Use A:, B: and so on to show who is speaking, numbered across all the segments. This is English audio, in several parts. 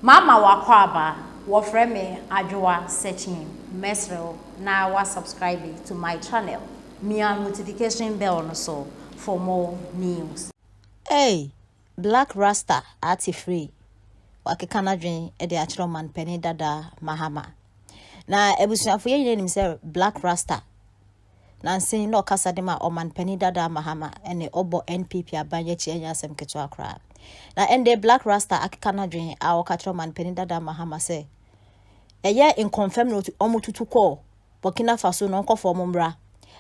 A: Mama wakwaba wofreme adwoa searching mesrel na wa subscribe to my channel. Mia notification bell no so for more news.
B: Hey, Black Rasta ati free. Wakikana dwen e de achiro man penny dada mahama. Na ebusuafo ye nim say Black Rasta. Na nsin no kasa de ma oman penny dada mahama ene obo NPP abanye chi enya asem keto akra. Na ende Black Rasta akikana dwen a wakachiro man penny dada mahama say eye Nkomfem no omututu ko Burkina Faso no nkofo mombra.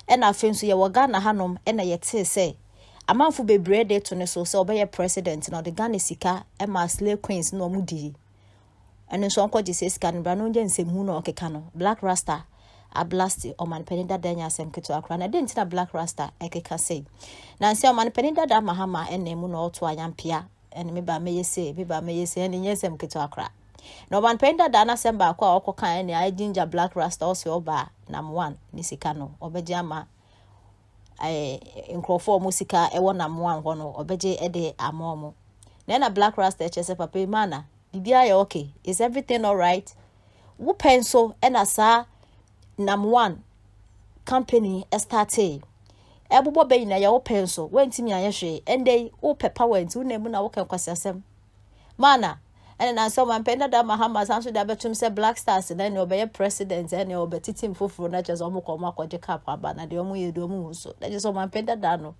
B: Ena afenso ye woga na hanom ena yete say amanfo bebre de to ne so obeye president na the Ghana sika e ma slave queens no mudi eno so onko jise sika no bra no nje nsemu no okeka no Black Rasta a blast oman penida danya asem keto akra na de ntina Black Rasta ekeka say na nse oman penida da mahama enemu no oto ayampia ene me ba meyese ene nyesem keto akra no oman penida da na semba akwa okoka ene ai ginger Black Rasta oso oba nam 1 ni sika no obeje ama Nkomfem musika ewo na mo anho no obeje ede amomo na Black Rasta chese papa mana bibia ya okay, is everything all right? Wo penso ena sa nam 1 company starte ebobo be na ya wo penso wentimi ayehwe ende wo pepa wenti wo nemu na wo kan kwasasem mana ene na so man penda da mahama sanso da betum se Black Stars na ne obeye president ene obetitim foforo na chezo omo ko makoje cap aba na de omo yedo omo so da je so man penda da no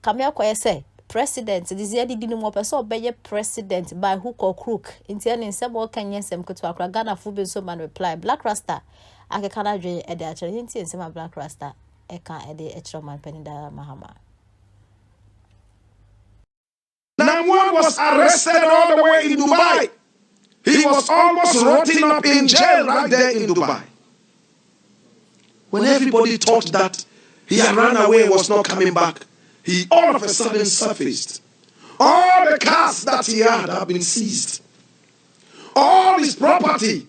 B: kamia ko yese president this year didi no person obeye president by hook or crook nti ene nsebo kan yensem kutu akra Ghana fu be so man reply Black Rasta akekana dwe ede a chere nti nsema Black Rasta eka ede echro man penda mahama.
C: Namwan was arrested all the way in Dubai. He was almost rotting up in jail right there in Dubai. When everybody thought that he had run away and was not coming back, he all of a sudden surfaced. All the cars that he had been seized. All his property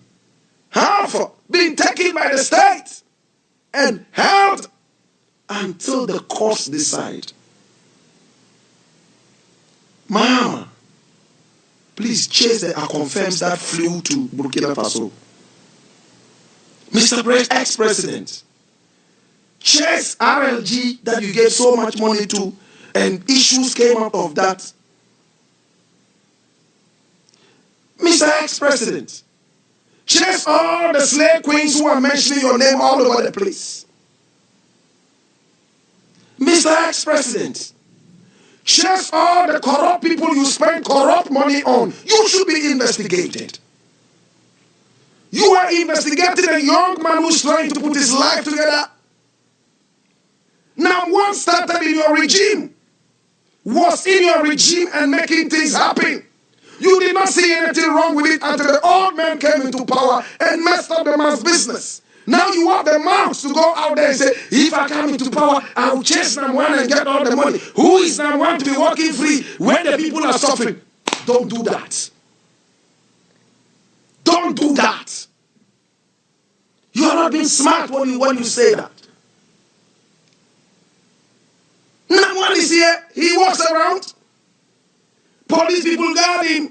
C: have been taken by the state and held until the courts decide. Mama, please chase the Nkomfems that flew to Burkina Faso. Mr. Ex-President, chase RLG that you gave so much money to and issues came out of that. Mr. Ex-President, chase all the slave queens who are mentioning your name all over the place. Mr. Ex-President, chase all the corrupt people you spend corrupt money on. You should be investigated. You are investigating a young man who's trying to put his life together. Now, one started in your regime, was in your regime and making things happen. You did not see anything wrong with it until the old man came into power and messed up the man's business. Now you have the mouth to go out there and say, if I come into power, I will chase Namwan and get all the money. Who is Namwan to be walking free when the people are suffering? Don't do that. Don't do that. You are not being smart when you say that. Namwan is here. He walks around. Police people guard him.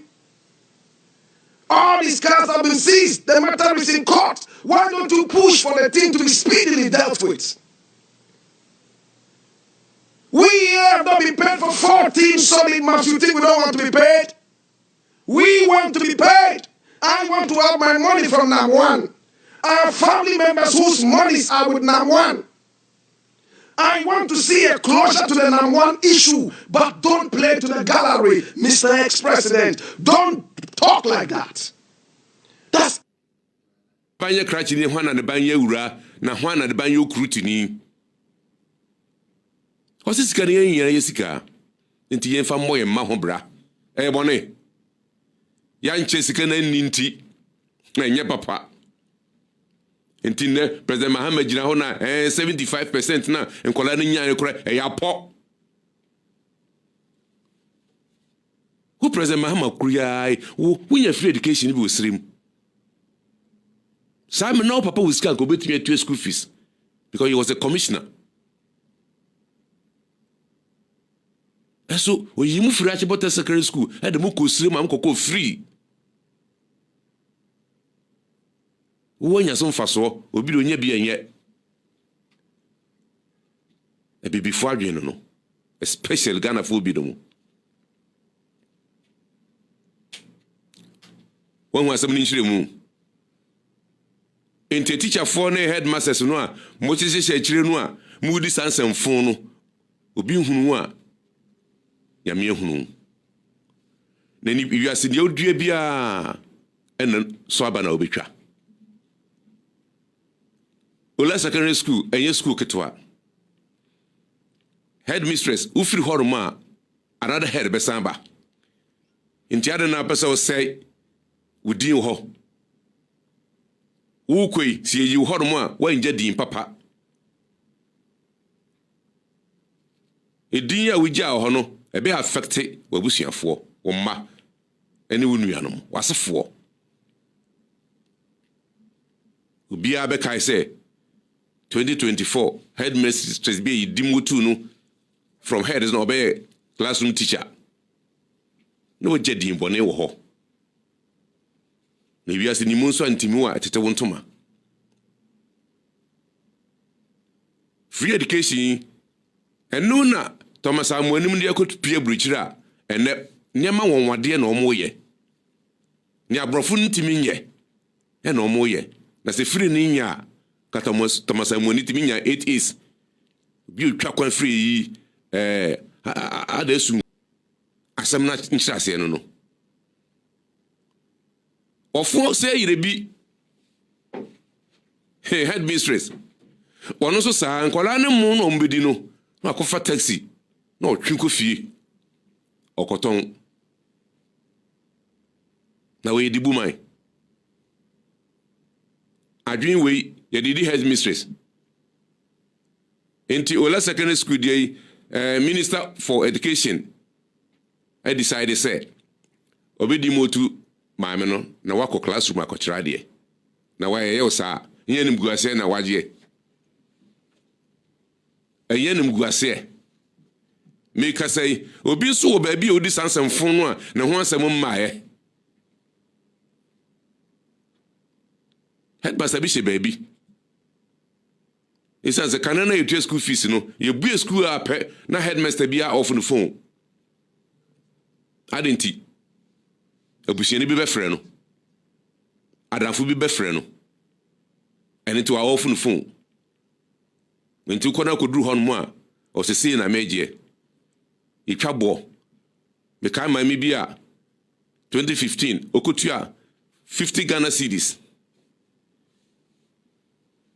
C: All these cars have been seized. The matter is in court. Why don't you push for the thing to be speedily dealt with? We have not been paid for 14 solid months. You think we don't want to be paid? We want to be paid. I want to have my money from Namwan. Our family members whose monies are with Namwan. I want to see a closure to the Namwan issue, but don't play to the gallery, Mr. Ex-President. Don't talk like that. That's
D: Banya krachini hwana ne banya ura na hwana ne banya okrutini. Osi sika ne yen yesika. Nti yen fa moye ma ho bra. Bone. Ya nche sika na nti na nye papa. Nti ne President Mahama jina ho na 75% na nkola ne nya ekora ya po. Who President Mahama kuya wo nya free education bi osrim. Simon no papa was can't go to school fees because he was a commissioner. And so when you move from secondary school, at the Muku Slim, I'm free. wonya so mfaso obi do nya bi enye e bibifo adwen no especially Ghana fo bi do mu won hu asem ni nhire mu ente teacher for na headmasters no a mo chese chire no a mu di sansem fon no obi hunu a ya me hunu na ni wiase de odua bia en so aba na obetwa Ola secondary school enye school ketwa headmistress ufiri horoma another head besamba intiade na pesa o say udin ho ukoi si yi horoma wa nja din papa edin a wugya ho no ebe affect wabusuafo wo mma ene wo nuanom wasefo ubia be kai say 2024 headmistress be dimutu no from head is no be classroom teacher no jedin bone wo ho na wiase ni munso antimi wa tete wontoma free education enu na Thomas amonim de akot pie bruchira ene nyema wonwade na omo ye ni abrofo ntimi nye e na omo ye na se free ni nya Thomas amoni timi nya 8 is bi utwa kwan free adesu asem na nchirase no ofo say yirebi headmistress wono so sa nkola ne mu no mbedi no akofa taxi na otwinko fie okoton na we dibu mai adwin we yedidi headmistress enti Ola secondary school dey minister for education I decided say obedi motu maame no na wako classroom akochira de na waye ye osa yenim guase na waje yenim guase me ka say obi so wo ba bi odi sansem fon no a na ho ansem mmaaye headmaster bi she baby isa ze kanana you school fees no you bu school up na headmaster bi off the phone adenti abusiani bi be frɛ no adanfo bi be frɛ no ene to off the phone nti kona ko duru hon mu a o se sei na meje itwa bo me kan ma mi bi a 2015 okotua 50 Ghana cedis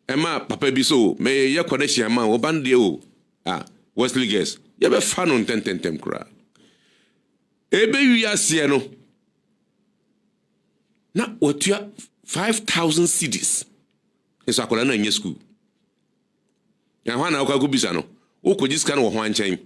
D: Emma papa bi so me ye connection ma wo bande o Wesley girls ye be fa no tentem kra ebe wi ase no na otua 5,000 cedis eso akola na nye school ya hwa na akwa go bisa no wo ko jiska no wo ho anchen